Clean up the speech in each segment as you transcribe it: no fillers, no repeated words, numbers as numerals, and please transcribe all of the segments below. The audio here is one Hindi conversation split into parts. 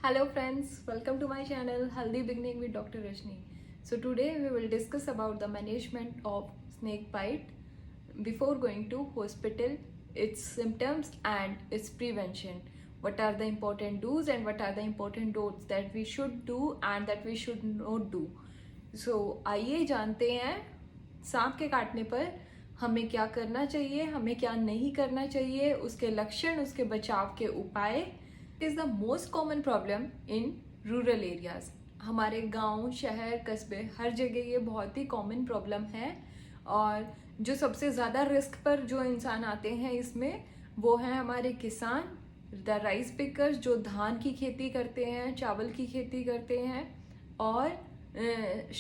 Hello friends, welcome to my channel Healthy Beginning with Dr. Rajni. So today we will discuss about the management of snake bite before going to hospital, its symptoms and its prevention. What are the important do's and what are the important don'ts that we should do and that we should not do. So आइए जानते हैं सांप के काटने पर हमें क्या करना चाहिए, हमें क्या नहीं करना चाहिए, उसके लक्षण, उसके बचाव के उपाय. Is the most common problem in rural areas. हमारे गांव, शहर, कस्बे, हर जगह ये बहुत ही कॉमन प्रॉब्लम है. और जो सबसे ज़्यादा रिस्क पर जो इंसान आते हैं इसमें वो हैं हमारे किसान, द राइस पिकर्स जो धान की खेती करते हैं, चावल की खेती करते हैं, और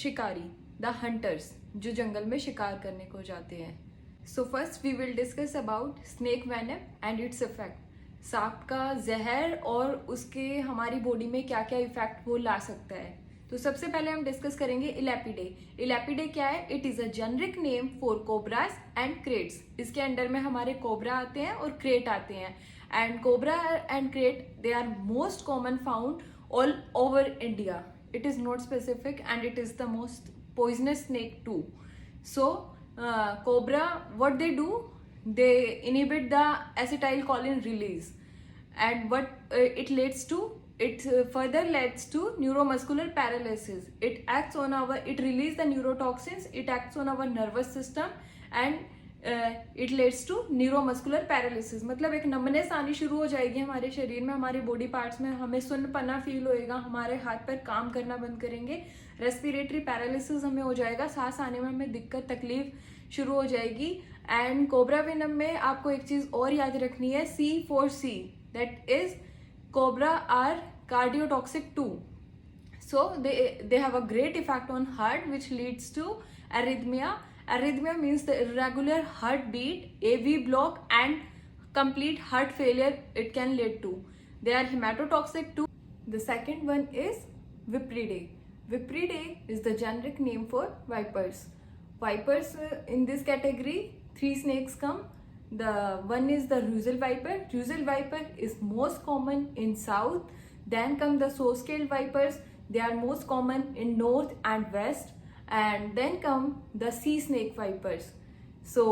शिकारी, द हंटर्स जो जंगल में शिकार करने को जाते हैं. So first we will discuss about snake venom and its effect. सांप का जहर और उसके हमारी बॉडी में क्या क्या इफेक्ट वो ला सकता है. तो सबसे पहले हम डिस्कस करेंगे इलेपिडे. इलेपिडे क्या है? It is a generic name for cobras and kraits. इसके अंडर में हमारे कोबरा आते हैं और क्रेट आते हैं. And cobra and krait they are most common found all over India. It is not specific and it is the most poisonous snake too. So cobra, what they do, they inhibit the acetylcholine release, and what it leads to, it further leads to neuromuscular paralysis. It release the neurotoxins, it acts on our nervous system, and it leads to neuromuscular paralysis. मतलब एक नमनेस आनी शुरू हो जाएगी हमारे शरीर में, हमारे बॉडी पार्ट्स में. हमें सुन्नपना फील होएगा, हमारे हाथ पैर काम करना बंद करेंगे, रेस्पिरेटरी पैरालिसिस हमें हो जाएगा, सांस आने में हमें दिक्कत तकलीफ शुरू हो जाएगी. एंड कोबरा वेनम में आपको एक चीज और याद रखनी है, C4C, that is cobra are cardiotoxic too. So they have a great effect on heart which leads to arrhythmia. Arrhythmia means the irregular heartbeat, AV block and complete heart failure it can lead to. They are hematotoxic too. The second one is Vipridae. Vipridae is the generic name for vipers. Vipers, in this category 3 snakes come. The one is the Russell viper. Russell viper is most common in south. Then come the saw-scaled vipers. They are most common in north and west. And then come the sea snake vipers. So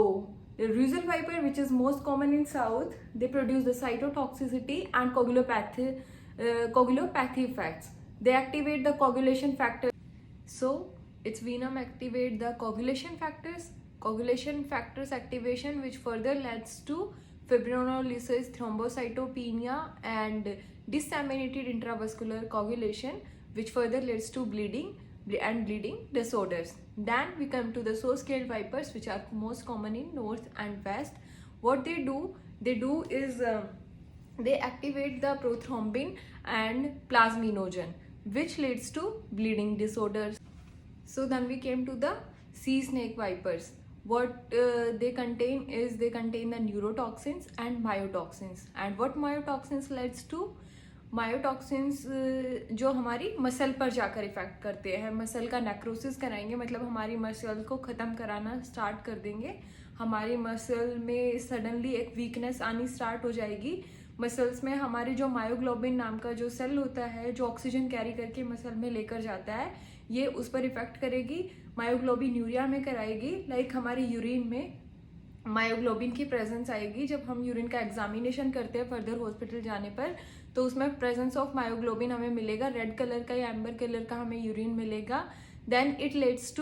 the Russell viper, which is most common in south, they produce the cytotoxicity and coagulopathy effects. They activate the coagulation factor. So its venom activate the coagulation factors activation, which further leads to fibrinolysis, thrombocytopenia and disseminated intravascular coagulation, which further leads to bleeding disorders. Then we come to the saw-scaled vipers, which are most common in north and west. What they do is they activate the prothrombin and plasminogen, which leads to bleeding disorders. So then we came to the sea snake vipers. What they contain the neurotoxins and myotoxins. And what myotoxins leads to? मायोटॉक्सिन्स जो हमारी मसल पर जाकर इफेक्ट करते हैं, मसल का नेक्रोसिस कराएंगे, मतलब हमारी मसल को ख़त्म कराना स्टार्ट कर देंगे. हमारी मसल में सडनली एक वीकनेस आनी स्टार्ट हो जाएगी. मसल्स में हमारे जो मायोग्लोबिन नाम का जो सेल होता है जो ऑक्सीजन कैरी करके मसल में लेकर जाता है, ये उस पर इफेक्ट करेगी. मायोग्लोबिन यूरिया में कराएगी. लाइक हमारी यूरिन में मायोग्लोबिन की प्रेजेंस आएगी. जब हम यूरिन का एग्जामिनेशन करते हैं फर्दर हॉस्पिटल जाने पर, तो उसमें प्रेजेंस ऑफ मायोग्लोबिन हमें मिलेगा, रेड कलर का या एम्बर कलर का हमें यूरिन मिलेगा. Then it leads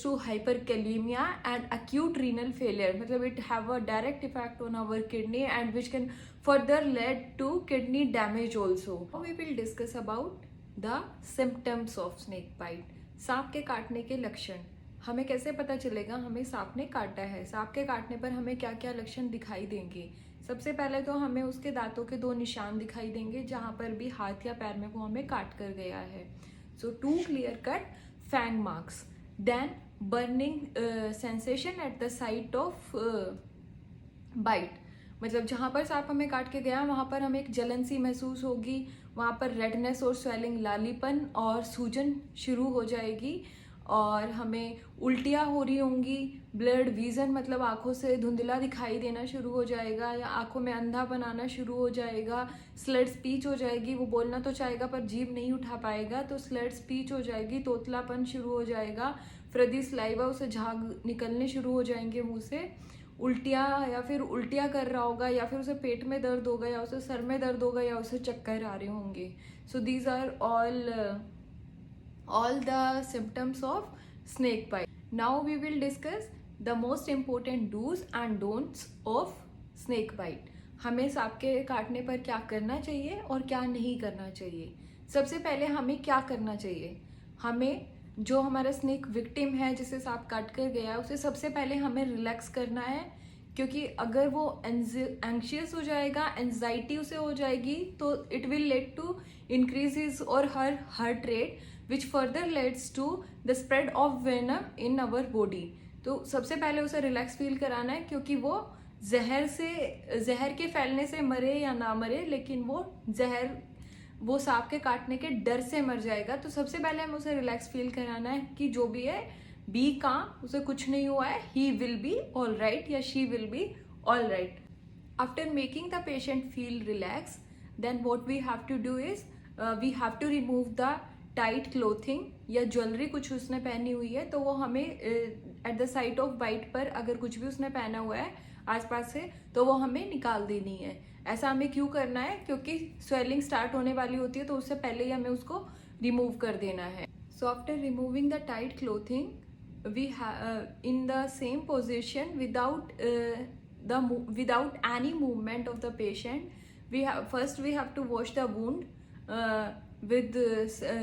to hyperkalaemia and acute renal failure. मतलब it have a direct effect on our kidney and which can further lead to kidney damage also. We will discuss about the symptoms of snake bite. सांप के काटने के लक्षण. हमें कैसे पता चलेगा हमें सांप ने काटा है? सांप के काटने पर हमें क्या क्या लक्षण दिखाई देंगे? सबसे पहले तो हमें उसके दांतों के 2 निशान दिखाई देंगे जहां पर भी हाथ या पैर में वो हमें काट कर गया है. So 2 clear cut fang marks. Then burning sensation at the site of bite. मतलब जहां पर सांप हमें काट के गया वहां पर हमें एक जलन सी महसूस होगी, वहां पर रेडनेस और स्वेलिंग, लालीपन और सूजन शुरू हो जाएगी. और हमें उल्टियाँ हो रही होंगी, ब्लड विजन मतलब आंखों से धुंधला दिखाई देना शुरू हो जाएगा या आंखों में अंधापन आना शुरू हो जाएगा, स्लर्ड स्पीच हो जाएगी, वो बोलना तो चाहेगा पर जीभ नहीं उठा पाएगा तो स्लर्ड स्पीच हो जाएगी, तोतलापन शुरू हो जाएगा, फ्रदी स्लाइवा उसे झाग निकलने शुरू हो जाएंगे मुंह से, उल्टियाँ या फिर उल्टियाँ कर रहा होगा या फिर उसे पेट में दर्द होगा या उसे सर में दर्द होगा या उसे चक्कर आ रहे होंगे. So these are all the symptoms of snake bite. Now we will discuss the most important do's and don'ts of snake bite. हमें सांप के काटने पर क्या करना चाहिए और क्या नहीं करना चाहिए. सबसे पहले हमें क्या करना चाहिए, हमें जो हमारा स्नेक विक्टिम है जिसे सांप काट कर गया है उसे सबसे पहले हमें रिलैक्स करना है, क्योंकि अगर वो एंग्शियस हो जाएगा, एंजाइटी उसे हो जाएगी तो it will lead to increase his और her heart rate which further leads to the spread of venom in our body. तो सबसे पहले उसे रिलैक्स फील कराना है, क्योंकि वो जहर के फैलने से मरे या ना मरे, लेकिन वो सांप के काटने के डर से मर जाएगा. तो सबसे पहले हमें उसे रिलैक्स फील कराना है कि जो भी है बी काम, उसे कुछ नहीं हुआ है, he will be all right या she will be all right. After making the patient feel relax, then what we have to do is we have to remove the tight clothing या ज्वेलरी कुछ उसने पहनी हुई है तो वो हमें at the site of bite पर अगर कुछ भी उसने पहना हुआ है आसपास से तो वो हमें निकाल देनी है. ऐसा हमें क्यों करना है, क्योंकि स्वेलिंग स्टार्ट होने वाली होती है तो उससे पहले ही हमें उसको रिमूव कर देना है. So after removing the tight clothing we in the same position without any movement of the patient, we have to wash the wound with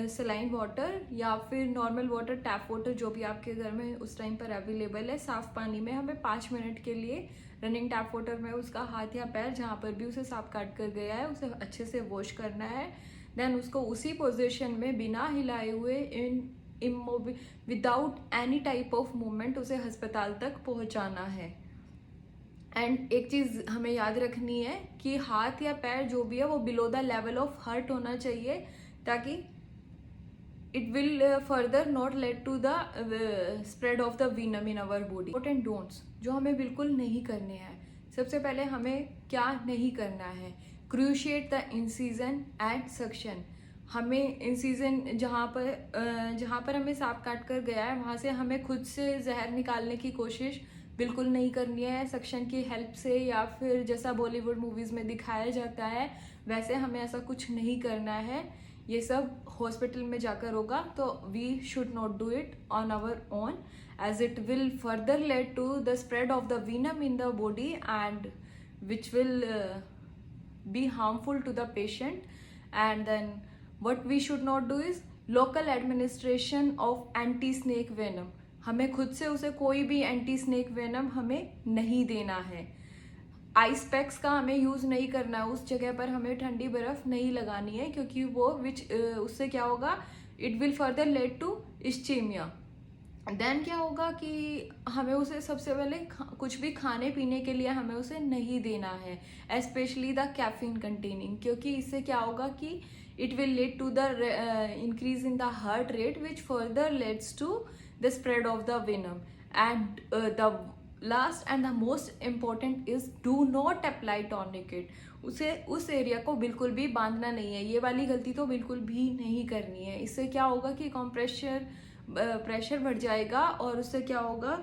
saline water या फिर नॉर्मल वाटर, टैप वाटर, जो भी आपके घर में उस टाइम पर अवेलेबल है. साफ पानी में हमें 5 मिनट के लिए रनिंग टैप वाटर में उसका हाथ या पैर जहाँ पर भी उसे सांप काट कर गया है उसे अच्छे से वॉश करना है. देन उसको उसी पोजीशन में बिना हिलाए हुए without any type of movement उसे अस्पताल तक पहुँचाना है. एंड एक चीज़ हमें याद रखनी है कि हाथ या पैर जो भी है वो below the level of heart होना चाहिए, ताकि it will further not lead to the spread of the venom in our body. Important don'ts जो हमें बिल्कुल नहीं करने हैं. सबसे पहले हमें क्या नहीं करना है, cruciate the incision at suction. हमें इंसीजन जहाँ पर हमें सांप काट कर गया है वहाँ से हमें खुद से जहर निकालने की कोशिश बिल्कुल नहीं करनी है सक्शन की हेल्प से, या फिर जैसा बॉलीवुड मूवीज़ में दिखाया जाता है वैसे हमें ऐसा कुछ नहीं करना है. ये सब हॉस्पिटल में जाकर होगा, तो we should not do it on our own as it will further lead to the spread of the venom in the body and which will be harmful to the patient. And then what we should not do is local administration of anti snake venom. हमें खुद से उसे कोई भी एंटी स्नेक वेनम हमें नहीं देना है. आइस पैक्स का हमें यूज़ नहीं करना है, उस जगह पर हमें ठंडी बर्फ़ नहीं लगानी है, क्योंकि वो उससे क्या होगा, it will further lead to ischaemia. Then क्या होगा कि हमें उसे सबसे पहले कुछ भी खाने पीने के लिए हमें उसे नहीं देना है, स्पेशली द कैफीन कंटेनिंग, क्योंकि इससे क्या होगा कि it will lead to the increase in the heart rate which further leads to the spread of the venom. And the last and the most important is do not apply tourniquet. उसे उस एरिया को बिल्कुल भी बांधना नहीं है, ये वाली गलती तो बिल्कुल भी नहीं करनी है. इससे क्या होगा कि प्रेशर बढ़ जाएगा और उससे क्या होगा,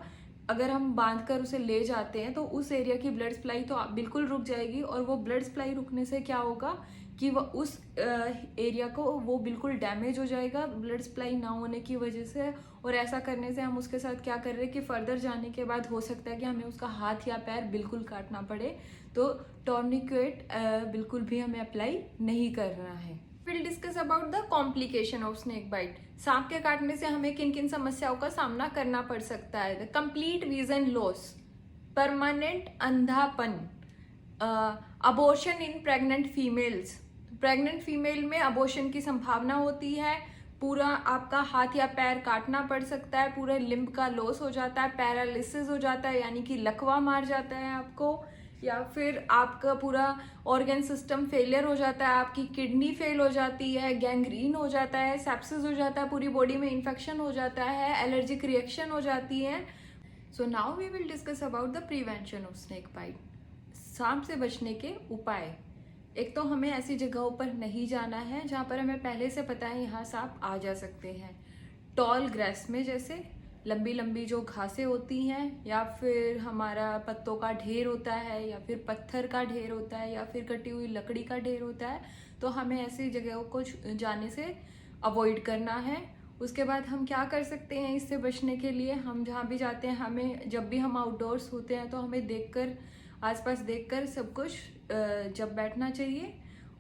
अगर हम बांध कर उसे ले जाते हैं तो उस एरिया की ब्लड सप्लाई तो बिल्कुल रुक जाएगी, और वो ब्लड सप्लाई रुकने से क्या होगा कि वो उस एरिया को वो बिल्कुल डैमेज हो जाएगा ब्लड सप्लाई ना होने की वजह से. और ऐसा करने से हम उसके साथ क्या कर रहे हैं कि फर्दर जाने के बाद हो सकता है कि हमें उसका हाथ या पैर बिल्कुल काटना पड़े. तो टॉर्निकेट बिल्कुल भी हमें अप्लाई नहीं करना है. Will discuss about the complication of snake bite. सांप के काटने से हमें किन किन समस्याओं का सामना करना पड़ सकता है. The complete vision loss, permanent अंधापन, abortion in pregnant females. Pregnant female में अबॉर्शन की संभावना होती है. पूरा आपका हाथ या पैर काटना पड़ सकता है, पूरे लिम्ब का लॉस हो जाता है, पैरालिसिस हो जाता है यानी कि लकवा मार जाता है आपको. या फिर आपका पूरा ऑर्गन सिस्टम फेलियर हो जाता है, आपकी किडनी फेल हो जाती है, गैंग्रीन हो जाता है, सेप्सिस हो जाता है, पूरी बॉडी में इन्फेक्शन हो जाता है, एलर्जिक रिएक्शन हो जाती है। So now we will discuss about the prevention of snake bite. सांप से बचने के उपाय। एक तो हमें ऐसी जगहों पर नहीं जाना है जहाँ पर हमें पहले से पता है यहाँ सांप आ जा सकते हैं। टॉल ग्रास में, जैसे लंबी लंबी जो घासें होती हैं, या फिर हमारा पत्तों का ढेर होता है, या फिर पत्थर का ढेर होता है, या फिर कटी हुई लकड़ी का ढेर होता है, तो हमें ऐसी जगहों को जाने से अवॉइड करना है। उसके बाद हम क्या कर सकते हैं इससे बचने के लिए? हम जहाँ भी जाते हैं, हमें जब भी हम आउटडोर्स होते हैं तो हमें देखकर, आसपास देखकर सब कुछ जब बैठना चाहिए।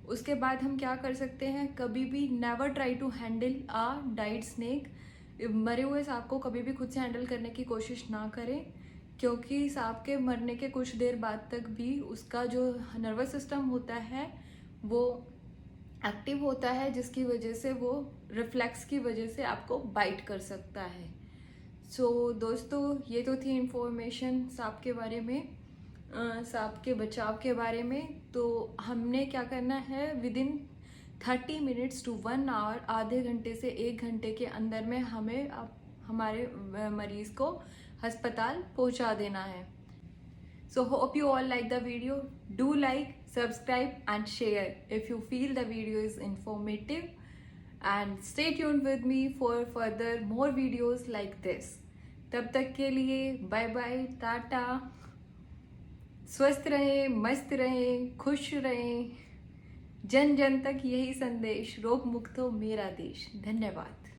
उसके बाद हम क्या कर सकते हैं, कभी भी never try to handle a died snake. मरे हुए सांप को कभी भी खुद से हैंडल करने की कोशिश ना करें, क्योंकि सांप के मरने के कुछ देर बाद तक भी उसका जो नर्वस सिस्टम होता है वो एक्टिव होता है, जिसकी वजह से वो रिफ्लेक्स की वजह से आपको बाइट कर सकता है। सो दोस्तों, ये तो थी इंफॉर्मेशन सांप के बारे में, सांप के बचाव के बारे में। तो हमने क्या करना है, within 30 minutes to 1 hour, आधे घंटे से 1 घंटे के अंदर में हमें हमारे मरीज को अस्पताल पहुंचा देना है। So hope you all like the video. Do like, subscribe and share if you feel the video is informative, and stay tuned with me for further more videos like this. तब तक के लिए बाय बाय, टाटा। स्वस्थ रहें, मस्त रहें, खुश रहें। जन जन तक यही संदेश, रोग मुक्त हो मेरा देश। धन्यवाद।